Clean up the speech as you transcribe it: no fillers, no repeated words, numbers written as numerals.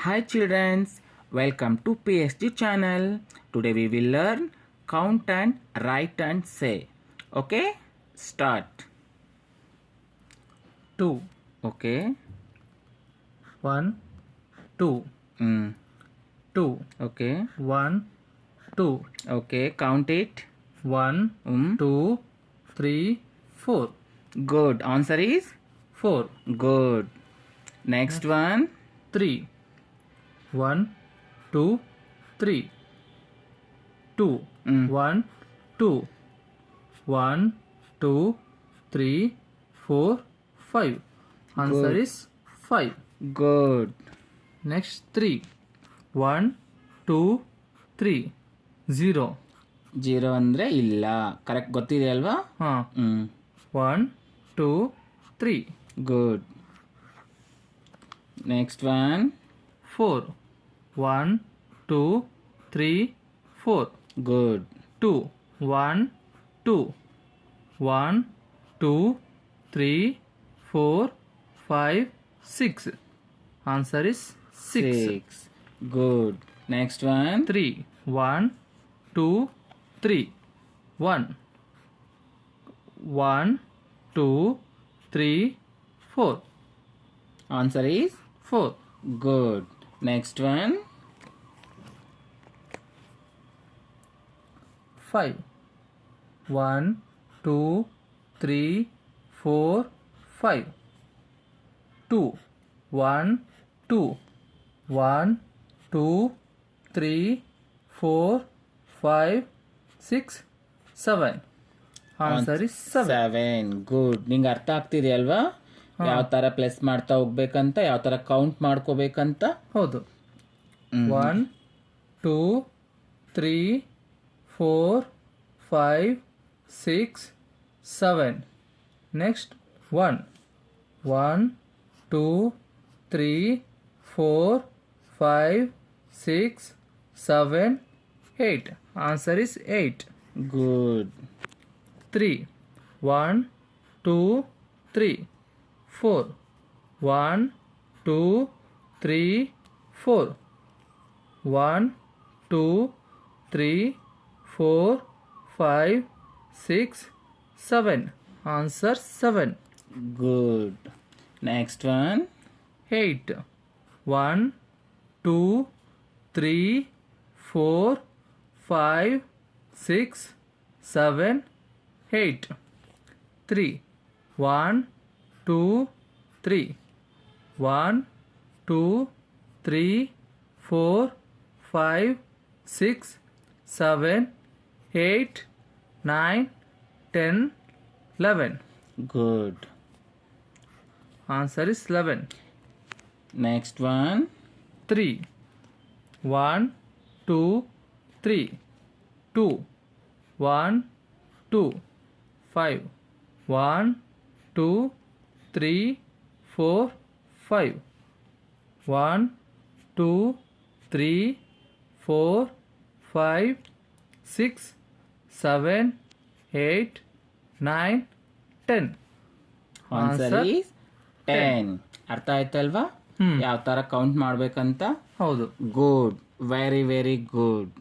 Hi children, welcome to PSG channel. Today we will learn count and write and say. Okay, start. 2, Okay. 1, 2, 2, Okay. 1, 2, Okay, count it. 1, 2, 3, 4, Good. Answer is 4, good. Next one. 3, 1, 2, 3, 2, 1, 2, 1, 2, 3, 4, 5. Answer Good. is 5. Good. Next 3, 1, 2, 3, 0. 0 ಅಂದ್ರೆ ಇಲ್ಲ. Correct ಗೊತ್ತಿದೆ ಅಲ್ವಾ? 1, 2, 3, Good. Next one. 4, 1, 2, 3, 4, Good. 2, 1, 2, 1, 2, 3, 4, 5, 6. Answer is 6. 6. Good. Next one. 3, 1, 2, 3, 1, 1, 2, 3, 4, Answer is 4. good. Next one. 5, 1, 2, 3, 4, 5, 2, 1, 2, 1, 2, 3, 4, 5, 6, 7. Answer is 7. 7. Good. ನಿಂಗೆ ಅರ್ಥ ಆಗ್ತಿದೆ ಅಲ್ವಾ? ಯಾವ ತರ ಪ್ಲಸ್ ಮಾಡ್ತಾ ಹೋಗ್ಬೇಕಂತ, ಯಾವ ತರ ಕೌಂಟ್ ಮಾಡ್ಕೋಬೇಕಂತ. ಹೌದು. 1, 2, 3, 4, 5, 6, 7. Next 1, 1, 2, 3, 4, 5, 6, 7, 8. Answer is 8. Good. 3, 1, 2, 3, 4, 1, 2, 3, 4, 1, 2, 3, 4, 5, 6, 7. Answer 7. Good. Next one. 8, 1, 2, 3, 4, 5, 6, 7, 8. 3, 1, 2, 3, 1, 2, 3, 4, 5, 6, 7, 8, 9, 10, 11. Good. Answer is 11. Next one. 3, 1, 2, 3, 2, 1, 2, 5, 1, 2, 3, 4, 5, 1, 2, 3, 4, 5, 6, 7, 8, 9, 10. Answer Answer is 10. ಅರ್ಥ ಆಯ್ತಲ್ವಾ? ಯಾವ ತರ ಕೌಂಟ್ ಮಾಡ್ಬೇಕಂತ? ಹೌದು. ಗುಡ್. Very very good.